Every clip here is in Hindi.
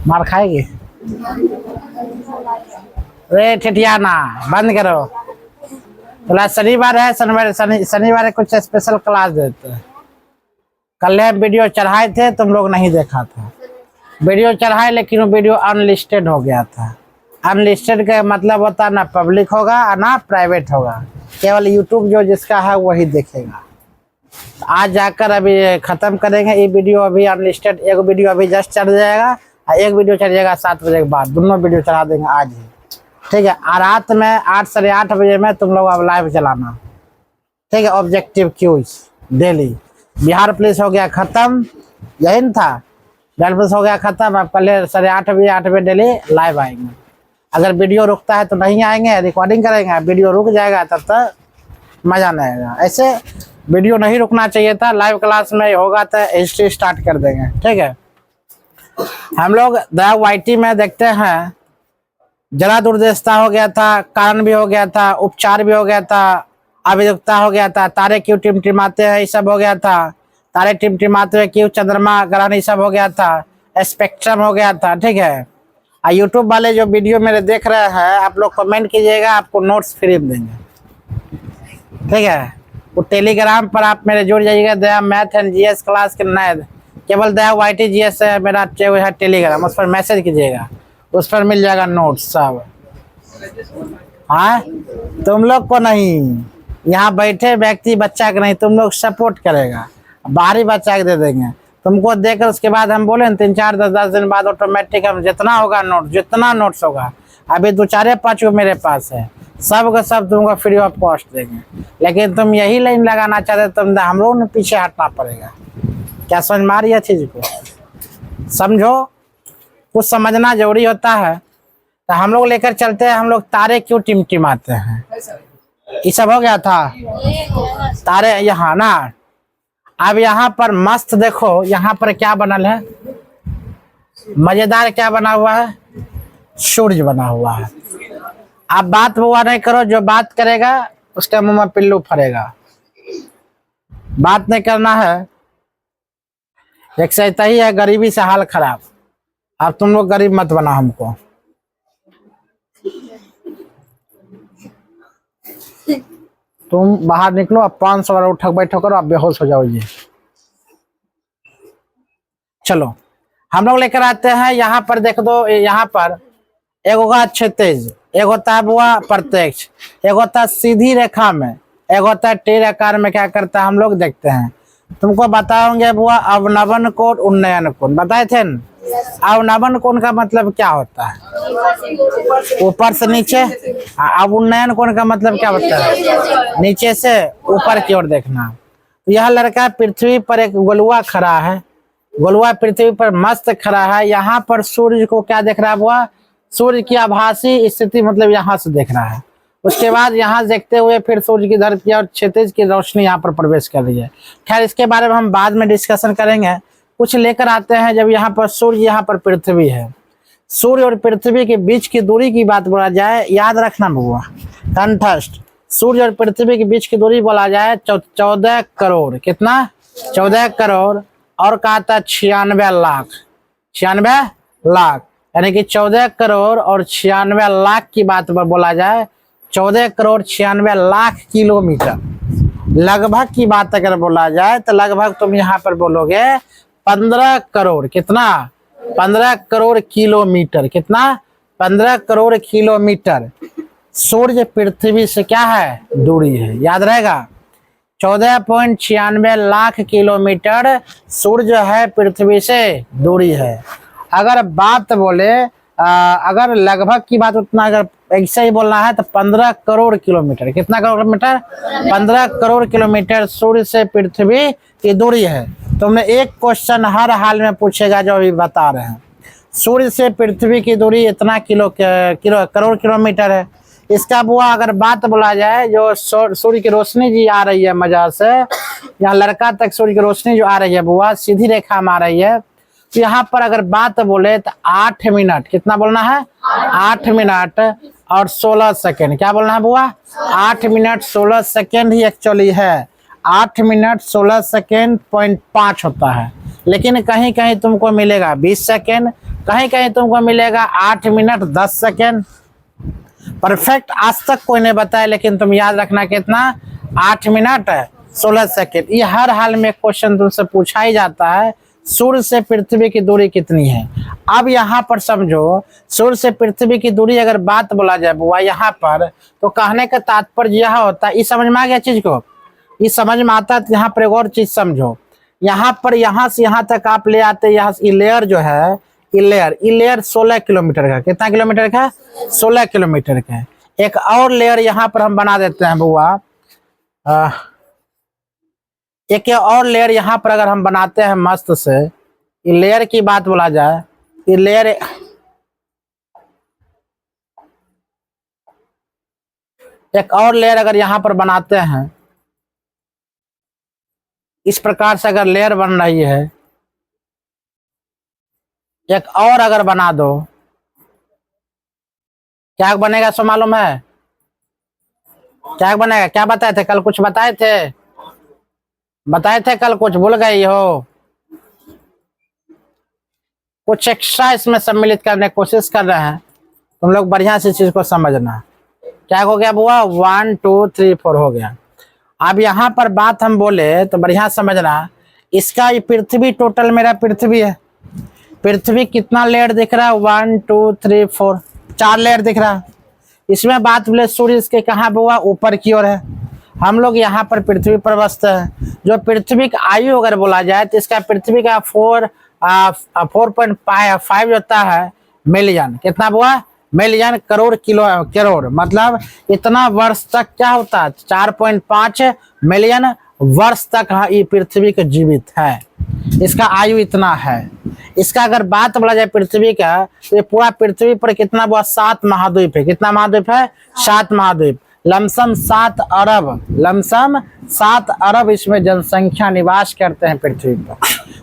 मार खाएगी। रे ठिठियाना बंद करो। तो शनिवार है, शनिवार कुछ स्पेशल क्लास देते हैं। कल वीडियो चढ़ाए थे, तुम लोग नहीं देखा था। वीडियो चढ़ाए लेकिन वो वीडियो अनलिस्टेड हो गया था। अनलिस्टेड का मतलब होता है ना पब्लिक होगा और ना प्राइवेट होगा, केवल यूट्यूब जो जिसका है वही देखेगा। आज जाकर अभी खत्म करेंगे ये वीडियो। अभी अनलिस्टेड एक वीडियो अभी जस्ट चढ़ जाएगा और एक वीडियो चढ़ जाएगा 7 बजे के बाद। दोनों वीडियो चढ़ा देंगे आज ही, ठीक है। और रात में 8 साढ़े 8 बजे में तुम लोग अब लाइव चलाना, ठीक है। ऑब्जेक्टिव क्यूज डेली। बिहार पुलिस हो गया खत्म, यही न था। बिहार पुलिस हो गया खत्म। अब कल साढ़े 8 बजे डेली लाइव आएंगे। अगर वीडियो रुकता है तो नहीं आएंगे, रिकॉर्डिंग करेंगे। वीडियो रुक जाएगा तब तक मजा नहीं आएगा। ऐसे वीडियो नहीं रुकना चाहिए था। लाइव क्लास में होगा तो हिस्ट्री स्टार्ट कर देंगे, ठीक है। हम लोग दया वाईटी में देखते हैं, जरा दुर्दशा हो गया था, कारण भी हो गया था, उपचार भी हो गया था, अभियुक्ता हो गया था, तारे क्यों टिमटिमाते हैं ये सब हो गया था, तारे टिमटिमाते हुए क्यों चंद्रमा ग्रहण ये सब हो गया था, स्पेक्ट्रम हो गया था, ठीक है। यूट्यूब वाले जो वीडियो मेरे देख रहे हैं, आप लोग कमेंट कीजिएगा, आपको नोट्स फ्री में देंगे, ठीक है। वो टेलीग्राम पर आप मेरे जुड़ जाइएगा, दया मैथ एंड जीएस क्लास के नए, केवल दया वाईटी जीएस है मेरा है टेलीग्राम, उस पर मैसेज कीजिएगा, उस पर मिल जाएगा नोट्स सब। हाँ, तुम लोग को नहीं, यहाँ बैठे व्यक्ति बच्चा के नहीं, तुम लोग सपोर्ट करेगा, बाहरी बच्चा के दे देंगे। तुमको देकर उसके बाद हम बोले 3 4 10 दिन बाद ऑटोमेटिक हम जितना होगा नोट, जितना नोट्स होगा, अभी 2 4 5 मेरे पास है, सब का सब तुमको फ्री ऑफ कॉस्ट देंगे। लेकिन तुम यही लाइन लगाना चाहते, तुम हम लोग ने पीछे हटना पड़ेगा। क्या समझ में आ रही है चीज को? समझो, कुछ समझना जरूरी होता है। तो हम लोग लेकर चलते हैं, हम लोग तारे क्यों टिमटिमाते हैं, ये सब हो गया था। तारे यहाँ ना, अब यहाँ पर मस्त देखो, यहाँ पर क्या बनल है, मजेदार क्या बना हुआ है, सूरज बना हुआ है। आप बात हुआ नहीं करो, जो बात करेगा उसके मुंह में पिल्लू फरेगा। बात नहीं करना है। एक सही ही है, गरीबी से हाल खराब। अब तुम लोग गरीब मत बना हमको। तुम बाहर निकलो, अब 500 बार उठक बैठक करो, अब बेहोश हो जाओगे। चलो हम लोग लेकर आते हैं। यहाँ पर देख दो, यहाँ पर एक होगा क्षैतिज, एक होता है बुआ प्रत्यक्ष, एक होता है सीधी रेखा में, एक होता है टेढ़े आकार में। क्या करता है हम लोग देखते हैं। तुमको बताओगे बुआ अवनवन कोण, उन्नयन कोण बताए थे न। अवनवन कोण का मतलब क्या होता है, ऊपर से नीचे। अब उन्नयन कोण का मतलब क्या होता है, नीचे से ऊपर की ओर देखना। तो यह लड़का पृथ्वी पर एक गोलुआ खड़ा है, गोलुआ पृथ्वी पर मस्त खड़ा है। यहाँ पर सूर्य को क्या देख रहा है बुआ, सूर्य की आभासी स्थिति, मतलब यहाँ से देख रहा है। उसके बाद यहाँ देखते हुए फिर सूर्य की धरती और क्षितिज की रोशनी यहाँ पर प्रवेश कर रही है। खैर इसके बारे में हम बाद में डिस्कशन करेंगे। कुछ लेकर आते हैं, जब यहाँ पर सूर्य, यहाँ पर पृथ्वी है, सूर्य और पृथ्वी के बीच की दूरी की बात बोला जाए, याद रखना बुआ कंठस्थ, सूर्य और पृथ्वी के बीच की दूरी बोला जाए 14 करोड़, कितना 14 करोड़ और कहा था 96 लाख, 96 लाख, यानी कि 14 करोड़ और 96 लाख की बात पर बोला जाए, 14 करोड़ 96 लाख किलोमीटर लगभग की बात अगर बोला जाए तो लगभग तुम यहाँ पर बोलोगे 15 करोड़, कितना 15 करोड़ किलोमीटर, कितना 15 करोड़ किलोमीटर सूर्य पृथ्वी से क्या है, दूरी है। याद रहेगा 14.96 लाख किलोमीटर सूर्य है पृथ्वी से दूरी है। अगर बात बोले अगर लगभग की बात, उतना अगर ऐसे ही बोलना है तो 15 करोड़ किलोमीटर, कितना किलोमीटर, 15 करोड़ किलोमीटर सूर्य से पृथ्वी की दूरी है। तुमने एक क्वेश्चन हर हाल में पूछेगा जो अभी बता रहे हैं, सूर्य से पृथ्वी की दूरी इतना करोड़ किलोमीटर है। इसका बुआ अगर बात बोला जाए, जो सूर्य की रोशनी जी आ रही है मजा से, यहाँ लड़का तक सूर्य की रोशनी जो आ रही है बुआ सीधी रेखा में आ रही है, तो यहाँ पर अगर बात बोले तो 8 मिनट, कितना बोलना है, 8 मिनट और 16 सेकेंड। क्या बोलना है बुआ, 8 मिनट 16 सेकेंड ही एक्चुअली है, 8 मिनट 16 सेकेंड .5 होता है। लेकिन कहीं कहीं तुमको मिलेगा 20 सेकेंड, कहीं कहीं तुमको मिलेगा 8 मिनट 10 सेकेंड। परफेक्ट आज तक कोई नहीं बताया, लेकिन तुम याद रखना कितना, 8 मिनट 16 सेकेंड। ये हर हाल में क्वेश्चन तुमसे पूछा ही जाता है, सूर्य से पृथ्वी की दूरी कितनी है। अब यहाँ पर समझो, सूर्य से पृथ्वी की दूरी अगर बात बोला जाए बुआ यहाँ पर, तो कहने का तात्पर्य यह होता है, इस समझ में आ गया चीज को, इस समझ में आता है। यहाँ पर एक और चीज समझो, यहाँ पर यहाँ से यहाँ तक आप ले आते, यहाँ से लेयर जो है, लेयर 16 किलोमीटर का, कितना किलोमीटर का, 16 किलोमीटर का। एक और लेयर यहाँ पर हम बना देते हैं बुआ, एक और लेयर यहाँ पर अगर हम बनाते हैं मस्त से, ये लेयर की बात बोला जाए, ये लेयर एक और लेयर अगर यहाँ पर बनाते हैं, इस प्रकार से अगर लेयर बन रही है, एक और अगर बना दो, क्या बनेगा सो मालूम है, क्या बनेगा, क्या बताए थे कल, कुछ बताए थे कल, कुछ भूल गई हो, कुछ एक्स्ट्रा इसमें सम्मिलित करने की कोशिश कर रहे हैं। तुम लोग बढ़िया से चीज को समझना। क्या हो गया बुआ, 1 2 3 4 हो गया। अब यहाँ पर बात हम बोले तो बढ़िया समझना, इसका ये पृथ्वी, टोटल मेरा पृथ्वी है, पृथ्वी कितना लेयर दिख रहा है, 1 2 3 4, 4 लेयर दिख रहा है। इसमें बात बोले सूर्य इसके कहाँ बुआ, ऊपर की ओर है, हम लोग यहाँ पर पृथ्वी पर बसते हैं। जो पृथ्वी का आयु अगर बोला जाए तो इसका पृथ्वी का 4.5 होता है मिलियन, कितना बुआ, मिलियन, करोड़, करोड़, मतलब इतना वर्ष तक क्या होता है, 4.5 मिलियन वर्ष तक ये पृथ्वी का जीवित है, इसका आयु इतना है। इसका अगर बात बोला जाए पृथ्वी का, तो ये पूरा पृथ्वी पर कितना बुआ, 7 महाद्वीप है, कितना महाद्वीप है, 7 महाद्वीप, लमसम 7 अरब, लमसम 7 अरब इसमें जनसंख्या निवास करते हैं पृथ्वी पर।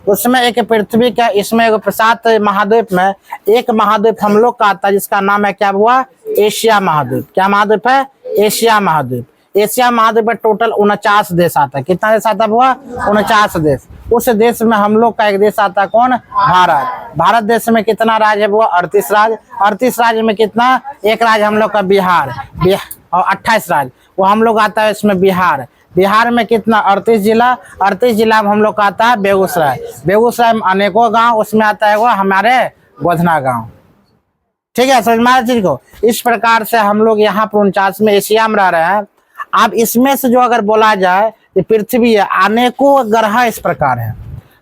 उसमें एक पृथ्वी का, इसमें 7 महाद्वीप में एक महाद्वीप हम लोग का आता है, जिसका नाम है क्या हुआ, एशिया महाद्वीप। क्या महाद्वीप है, एशिया महाद्वीप। एशिया महाद्वीप में टोटल 49 देश आता है, कितना देश आता हुआ, 49 देश। उस देश में हम लोग का एक देश आता है, कौन, भारत। भारत देश में कितना राज्य है वो, 38 राज्य। 38 राज्य में कितना, एक राज्य हम लोग का बिहार, और 28 राज्य, वो हम लोग आता है इसमें बिहार। बिहार में कितना, 38 जिला, 38 जिला में हम लोग का आता है बेगूसराय। बेगूसराय में अनेकों गांव, उसमें आता है वो हमारे गोधना गांव। ठीक है, समझ में आया चीज को। इस प्रकार से हम लोग यहाँ पर 49 में एशिया में रह रहे हैं। अब इसमें से जो अगर बोला जाए कि पृथ्वी है, अनेकों ग्रह इस प्रकार है,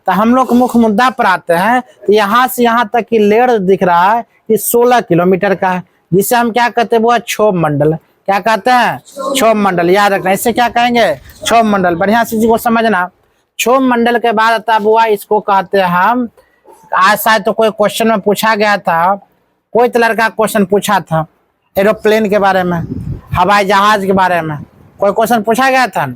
तो हम लोग मुख्य मुद्दा पर आते हैं। तो यहाँ से यहाँ तक की लेयर दिख रहा है कि 16 किलोमीटर का है, जिसे हम क्या कहते हैं वो, क्षोभ मंडल। क्या कहते हैं, क्षोभ मंडल, याद रखना। इससे क्या कहेंगे, क्षोभ मंडल। बढ़िया से चीज को समझना। क्षोभ मंडल के बाद आता हुआ इसको कहते हैं हम, आज शायद तो कोई क्वेश्चन में पूछा गया था, कोई तो लड़का क्वेश्चन पूछा था एरोप्लेन के बारे में, हवाई जहाज के बारे में कोई क्वेश्चन पूछा गया था।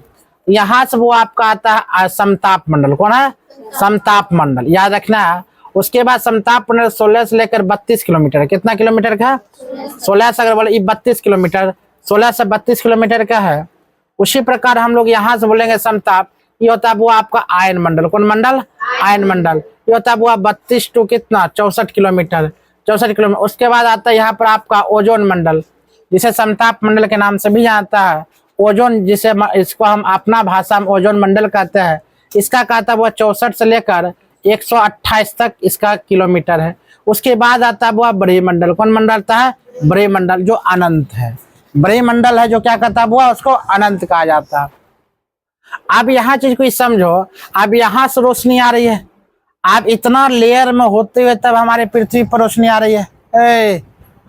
यहाँ से वो आपका आता है समताप मंडल। कौन है, समताप मंडल, याद रखना है। उसके बाद समताप मंडल 16 से लेकर 32 किलोमीटर, कितना किलोमीटर का, 16 से अगर बोले 32 किलोमीटर, 16 से 32 किलोमीटर का है। उसी प्रकार हम लोग यहाँ से बोलेंगे समताप, ये होता है वो आपका आयन मंडल। कौन मंडल, आयन मंडल। ये होता है वो 32 टू कितना, 64 किलोमीटर, 64 किलोमीटर। उसके बाद आता है यहाँ पर आपका ओजोन मंडल, जिसे समताप मंडल के नाम से भी जानता है। ओजोन, जिसे इसको हम अपना भाषा में ओजोन मंडल कहते हैं। इसका कहता है वो 64 से लेकर 128 तक इसका किलोमीटर है। उसके बाद आता है वो ब्रह्मंडल। कौन मंडल आता है, ब्रह्मंडल, जो अनंत है। ब्रह्मंडल है जो क्या कहता है वो, उसको अनंत कहा जाता है। अब यहाँ चीज को समझो, अब यहाँ से रोशनी आ रही है, अब इतना लेयर में होते हुए तब हमारे पृथ्वी पर रोशनी आ रही है। ए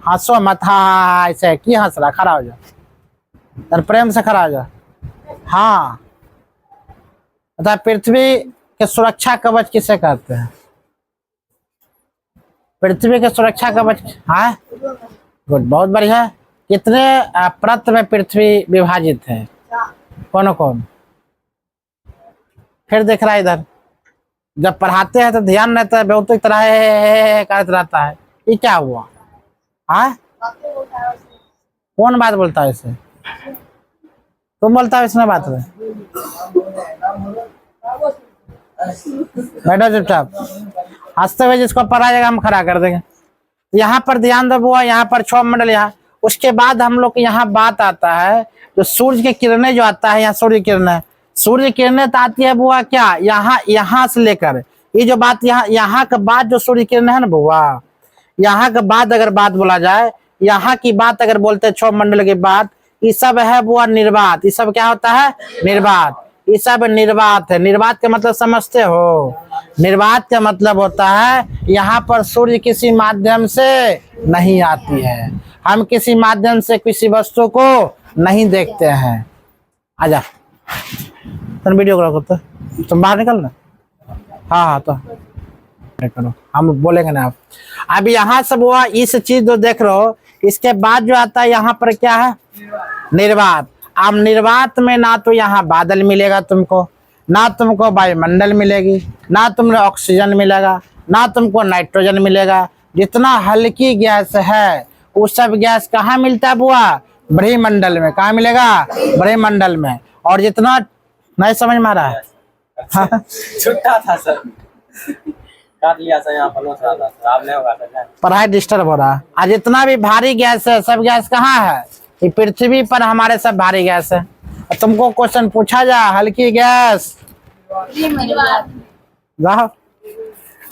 हंसो मत, हाँ ऐसे की हंस रहा, खड़ा हो जाओ, तर प्रेम से खड़ा हो जाओ। हाँ, अतः पृथ्वी के सुरक्षा कवच किसे कहते हैं, पृथ्वी के सुरक्षा कवच। हाँ गुड, बहुत बढ़िया। कितने परत में पृथ्वी विभाजित है, कौन कौन, फिर देख रहा है इधर। जब पढ़ाते हैं तो ध्यान रहता है, बहुत तरह करते रहता है। ये क्या हुआ, हाँ कौन बात बोलता है इसे, तुम बोलता है इसमें बात में। बैठो चुपचाप। हंसते हुए जिसको पढ़ा जाएगा हम खड़ा कर देंगे। यहाँ पर ध्यान दो बुआ, यहाँ पर 6 मंडल यहाँ। उसके बाद हम लोग यहाँ बात आता है जो सूर्य की किरणें जो आता है, यहाँ सूर्य किरणें तो आती है बुआ क्या, यहाँ से लेकर ये जो बात यहाँ के बाद जो सूर्य किरणें है ना बुआ, यहाँ के बाद अगर बात बोला जाए, यहाँ की बात अगर बोलते हैं 6 मंडल के बाद, ये सब है बुआ निर्वात। ये सब क्या होता है? निर्वात। ये सब निर्वात है। निर्वात का मतलब समझते हो? निर्वात का मतलब होता है यहाँ पर सूर्य किसी माध्यम से नहीं आती है, हम किसी माध्यम से किसी वस्तु को नहीं देखते हैं। आजा तुम वीडियो करो तो तुम बाहर निकल ना। हाँ तो करो, हम बोलेंगे ना। अब यहाँ सब हुआ, इस चीज जो देख रहे हो, इसके बाद जो आता है यहाँ पर क्या है? निर्वात। अब निर्वात में ना तो यहाँ बादल मिलेगा तुमको, ना तुमको वायुमंडल मिलेगी, ना तुमको ऑक्सीजन मिलेगा, ना तुमको नाइट्रोजन मिलेगा। जितना हल्की गैस है वो सब गैस कहाँ मिलता है बुआ? ब्रह्मंडल में। कहाँ मिलेगा? ब्रह्मंडल में। और जितना नहीं समझ में आ रहा है? छुट्टा था सर, काट लिया सर, यहाँ पर आपने होगा पढ़ाई डिस्टर्ब हो रहा है। आज जितना भी भारी गैस है सब गैस कहाँ है? ये पृथ्वी पर हमारे सब भारी गैस है। तुमको क्वेश्चन पूछा जा, हल्की गैस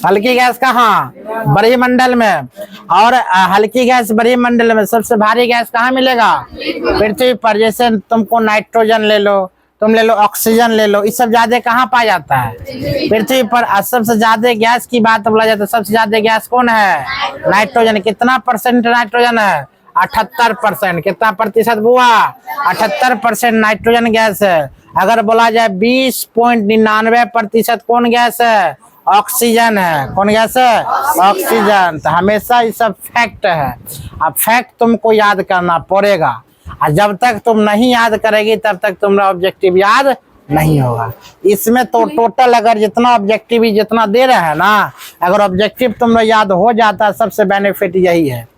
हल्की गैस कहाँ? ब्रह्मंडल में। और हल्की गैस ब्रह्मंडल में। सबसे भारी गैस कहाँ मिलेगा? पृथ्वी पर। जैसे तुमको नाइट्रोजन ले लो, तुम ले लो ऑक्सीजन ले लो, ये सब ज्यादा कहाँ पाया जाता है? पृथ्वी पर। सबसे ज्यादा गैस की बात बोला जाता है, सबसे ज्यादा गैस कौन है? नाइट्रोजन। कितना परसेंट नाइट्रोजन है? 78%। कितना प्रतिशत बुआ? 78% नाइट्रोजन गैस है। अगर बोला जाए 20.99% कौन गैस है? ऑक्सीजन है। कौन गैस है? ऑक्सीजन। तो हमेशा ये सब फैक्ट है। अब फैक्ट तुमको याद करना पड़ेगा, और जब तक तुम नहीं याद करेगी तब तक तुम्हारा ऑब्जेक्टिव याद नहीं होगा। इसमें तो टोटल अगर जितना ऑब्जेक्टिव जितना दे रहे हैं ना, अगर ऑब्जेक्टिव तुम्हारा याद हो जाता है, सबसे बेनिफिट यही है।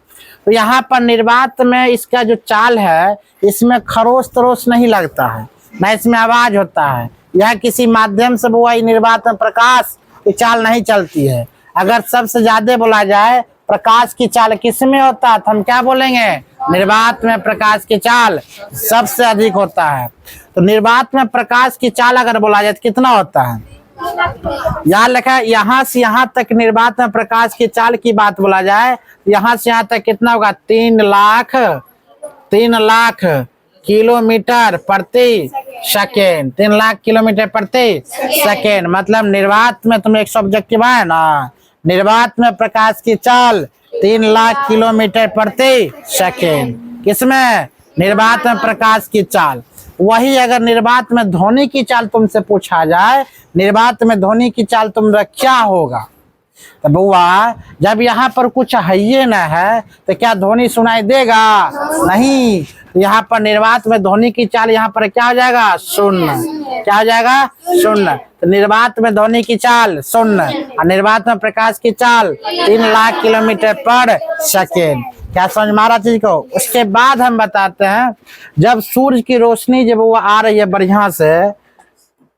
तो यहाँ पर निर्वात में इसका जो चाल है, इसमें खरोश तरोश नहीं लगता है, ना इसमें आवाज होता है। यह किसी माध्यम से वो निर्वात में प्रकाश की चाल नहीं चलती है। अगर सबसे ज्यादा बोला जाए प्रकाश की चाल किसमें होता है, तो हम क्या बोलेंगे? निर्वात में प्रकाश की चाल सबसे अधिक होता है। तो निर्वात में प्रकाश की चाल अगर बोला जाए तो कितना होता है? यहाँ लिखा है यहाँ से यहाँ तक निर्वात में प्रकाश की चाल की बात बोला जाए, यहाँ से यहाँ तक कितना होगा? 3 लाख किलोमीटर प्रति सेकेंड। 3 लाख किलोमीटर प्रति सेकेंड। मतलब निर्वात में तुम्हें एक ऑब्जेक्टिव है ना, निर्वात में प्रकाश की चाल 3 लाख किलोमीटर प्रति सेकेंड। किसमें? निर्वात में प्रकाश की चाल। वही अगर निर्वात में ध्वनि की चाल तुमसे पूछा जाए, निर्वात में ध्वनि की चाल तुम्हारा क्या होगा? तो बुआ जब यहाँ पर कुछ है न है तो क्या ध्वनि सुनाई देगा? नहीं। तो यहाँ पर निर्वात में ध्वनि की चाल यहाँ पर क्या हो जाएगा? शून्य। क्या हो जाएगा? शून्य। तो निर्वात में ध्वनि की चाल शून्य, और निर्वात में प्रकाश की चाल 3 लाख किलोमीटर पर सेकेंड। क्या समझ में आ रहा चीज को? उसके बाद हम बताते हैं, जब सूर्य की रोशनी जब वो आ रही है बढ़िया से,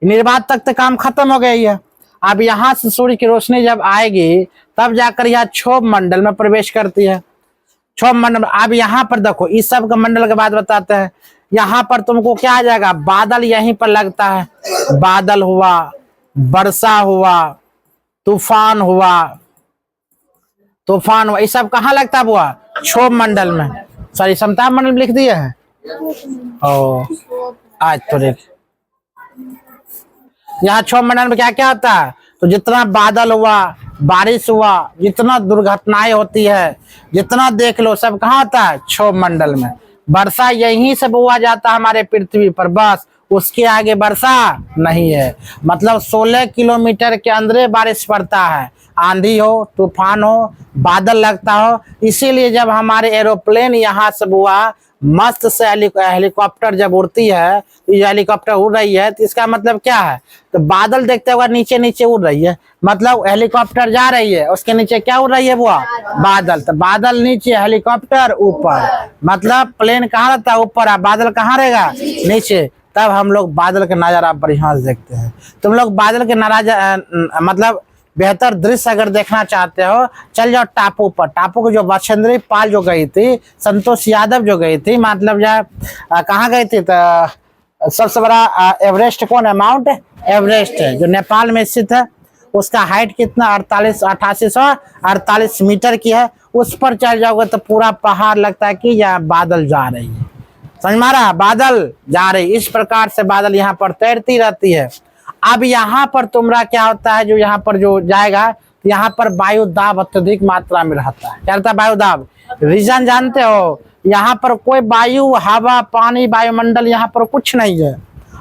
निर्वात तक तो काम खत्म हो गई है। अब यहाँ से सूर्य की रोशनी जब आएगी तब जाकर यह क्षोभ मंडल में प्रवेश करती है। क्षोभ मंडल। अब यहाँ पर देखो, इस सब का मंडल के बाद बताते हैं। यहाँ पर तुमको क्या आ जाएगा? बादल यहीं पर लगता है। बादल हुआ, वर्षा हुआ, तूफान हुआ, ये सब कहाँ लगता है बुआ? क्षोभ मंडल में। सॉरी, समताप मंडल में लिख दिए हैं। ओ आज तो देख, यहाँ क्षोभ मंडल में क्या क्या होता है? तो जितना बादल हुआ, बारिश हुआ, जितना दुर्घटनाएं होती है, जितना देख लो, सब कहाँ होता है? क्षोभ मंडल में। वर्षा यहीं से हुआ जाता है हमारे पृथ्वी पर, बस उसके आगे वर्षा नहीं है। मतलब 16 किलोमीटर के अंदर बारिश पड़ता है। आंधी हो, तूफान हो, बादल लगता हो। इसीलिए जब हमारे एरोप्लेन यहाँ से हुआ मस्त से हेलीकॉप्टर जब उड़ती है, तो ये हेलीकॉप्टर उड़ रही है, तो इसका मतलब क्या है? तो बादल देखते हुए नीचे नीचे उड़ रही है, मतलब हेलीकॉप्टर जा रही है, उसके नीचे क्या उड़ रही है वो? बादल। तो बादल नीचे, हेलीकॉप्टर ऊपर। मतलब प्लेन कहाँ रहता है? ऊपर। बादल कहाँ रहेगा? नीचे। तब हम लोग बादल के नज़ारा बढ़िया से देखते हैं। तुम लोग बादल के मतलब बेहतर दृश्य अगर देखना चाहते हो, चल जाओ टापू पर। टापू की जो बछेंद्री पाल जो गई थी, संतोष यादव जो गई थी, मतलब जो कहाँ गई थी, तो सबसे बड़ा एवरेस्ट कौन है? माउंट एवरेस्ट है, जो नेपाल में स्थित है। उसका हाइट कितना? 8848 मीटर की है। उस पर चढ़ जाओगे तो पूरा पहाड़ लगता है कि यहाँ बादल जा रही है। समझ मारा? बादल जा रही, इस प्रकार से बादल यहाँ पर तैरती रहती है। अब यहाँ पर तुम्हारा क्या होता है, जो यहाँ पर जो जाएगा, यहाँ पर वायु दाब अत्यधिक मात्रा में रहता है। क्या रहता है? वायु दाब। रीजन जानते हो? यहाँ पर कोई वायु, हवा, पानी, वायुमंडल यहाँ पर कुछ नहीं है।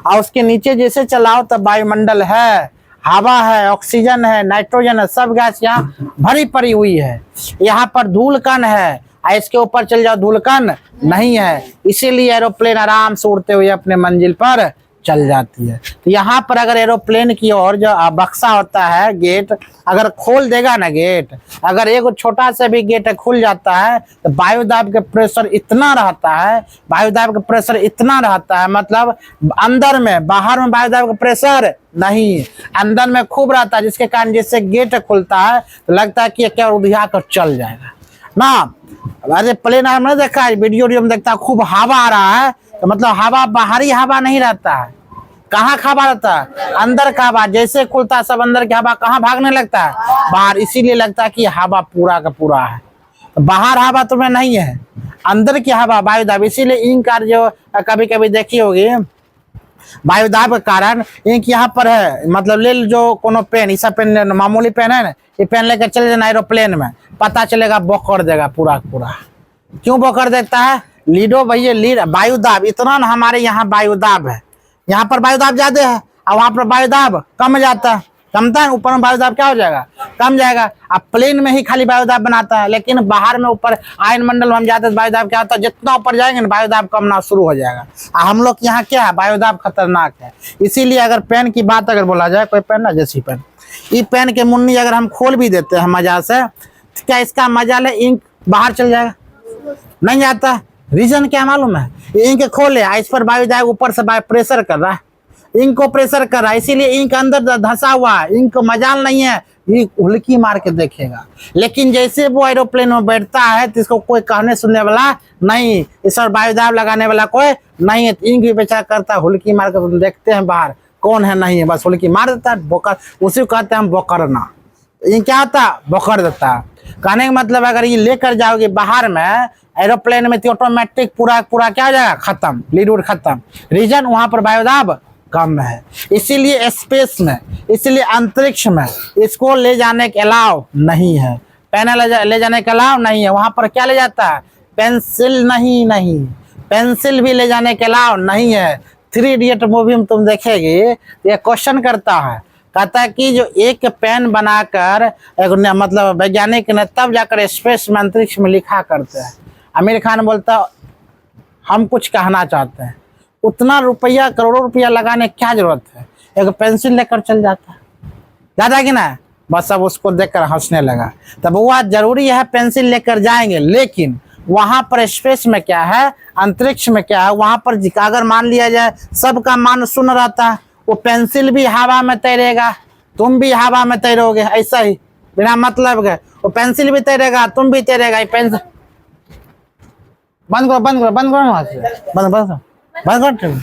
और उसके नीचे जैसे चलाओ तब वायुमंडल है, हवा है, ऑक्सीजन है, नाइट्रोजन है, सब गैस यहाँ भरी पड़ी हुई है। यहाँ पर धूल कण है, इसके ऊपर चल जाओ धूल कण नहीं है। इसीलिए एरोप्लेन आराम से उड़ते हुए अपने मंजिल पर चल जाती है। तो यहाँ पर अगर एरोप्लेन की ओर जो बक्सा होता है, गेट अगर खोल देगा ना, गेट अगर एक छोटा सा भी गेट खुल जाता है तो वायुदाब के प्रेशर इतना रहता है, वायुदाब का प्रेशर इतना रहता है, मतलब अंदर में, बाहर में वायुदाब का प्रेशर नहीं, अंदर में खूब रहता है, जिसके कारण जैसे गेट खुलता है तो लगता है कि क्या उधिया कर चल जाएगा ना। अरे प्लेन हमने देखा है, वीडियो में देखता है, खूब हवा आ रहा है तो मतलब हवा बाहरी हवा नहीं रहता है। कहाँ हवा रहता है? अंदर का हवा जैसे खुलता है, सब अंदर की हवा कहाँ भागने लगता है? बाहर। इसीलिए लगता है कि हवा पूरा का पूरा है, तो बाहर हवा तुम्हें नहीं है, अंदर की हवा वायुदाब। इसीलिए इंक जो कभी कभी देखी होगी, वायुदाब के कारण इंक यहाँ पर है। मतलब ले जो कोनो पेन, ऐसा पेन मामूली पेन है ना, ये पेन लेकर चले जाना एरोप्लेन में, पता चलेगा बोकर देगा पूरा पूरा। क्यों बोकर देता है? लीडो भैया, लीड वायुदाब इतना ना, हमारे यहाँ वायुदाब है, यहाँ पर वायुदाब ज्यादा है और वहां पर वायुदाब कम जाता है, कमता है। ऊपर में वायुदाब क्या हो जाएगा? कम जाएगा। अब प्लेन में ही खाली वायुदाब बनाता है, लेकिन बाहर में ऊपर आयन मंडल में हम जाते हैं, वायुदाब क्या होता है? जितना ऊपर जाएंगे ना वायुदाब कमना शुरू हो जाएगा। हम लोग यहाँ क्या है? वायुदाब खतरनाक है। इसीलिए अगर पेन की बात अगर बोला जाए, कोई पेन ना, जैसी पेन, ये पेन के मुन्नी अगर हम खोल भी देते हैं मजा से, तो क्या इसका मजा ले इंक बाहर चल जाएगा? नहीं जाता। रीजन क्या मालूम है? इंक खोले, इस पर वायुदाब ऊपर से प्रेशर कर रहा है, इंक को प्रेशर कर रहा है, इसीलिए इंक अंदर धंसा हुआ है। इंक को मजाल नहीं है, ये हुल्की मार के देखेगा। लेकिन जैसे वो एरोप्लेन में बैठता है तो इसको कोई कहने सुनने वाला नहीं, इस पर वायुदाब लगाने वाला कोई नहीं है। इंक भी बेचारा करता है, हुल्की मार कर देखते हैं बाहर कौन है, नहीं है, बस हुल्की मार देता है, बोकर। उसी को कहते हैं हम बोकरना। ये क्या होता है? बोकर देता है। कहने का मतलब अगर ये लेकर जाओगे बाहर में एरोप्लेन में तो ऑटोमेटिक पूरा पूरा क्या हो जाएगा? खत्म, लीड खत्म। रीजन वहां पर वायुदाब कम है। इसीलिए स्पेस में, इसलिए अंतरिक्ष में इसको ले जाने के अलाव नहीं है। पेन ले जाने के अलाव नहीं है। वहां पर क्या ले जाता है? पेंसिल नहीं, नहीं, पेंसिल भी ले जाने के अलाव नहीं है। 3 इडियट मूवी में तुम देखेगी, ये क्वेश्चन करता है, कहता है कि जो एक पेन बनाकर एक मतलब वैज्ञानिक ने तब जाकर स्पेस में, अंतरिक्ष में लिखा करते हैं। आमिर खान बोलता हम कुछ कहना चाहते हैं, उतना रुपया, करोड़ों रुपया लगाने की क्या जरूरत है? एक पेंसिल लेकर चल जाता है, ज्यादा कि ना। बस अब उसको देखकर हंसने लगा। तब वो जरूरी है पेंसिल लेकर जाएंगे, लेकिन वहां पर स्पेस में क्या है, अंतरिक्ष में क्या है, वहां पर अगर मान लिया जाए सबका मान शून्य रहता है, वो पेंसिल भी हवा में तैरेगा, तुम भी हवा में तैरोगे, ऐसा ही बिना मतलब के। वो पेंसिल भी तैरेगा, तुम भी तैरेगा। पेंसिल बंद करो, बंद करो, बंद करो, बंद करो, बंद करो।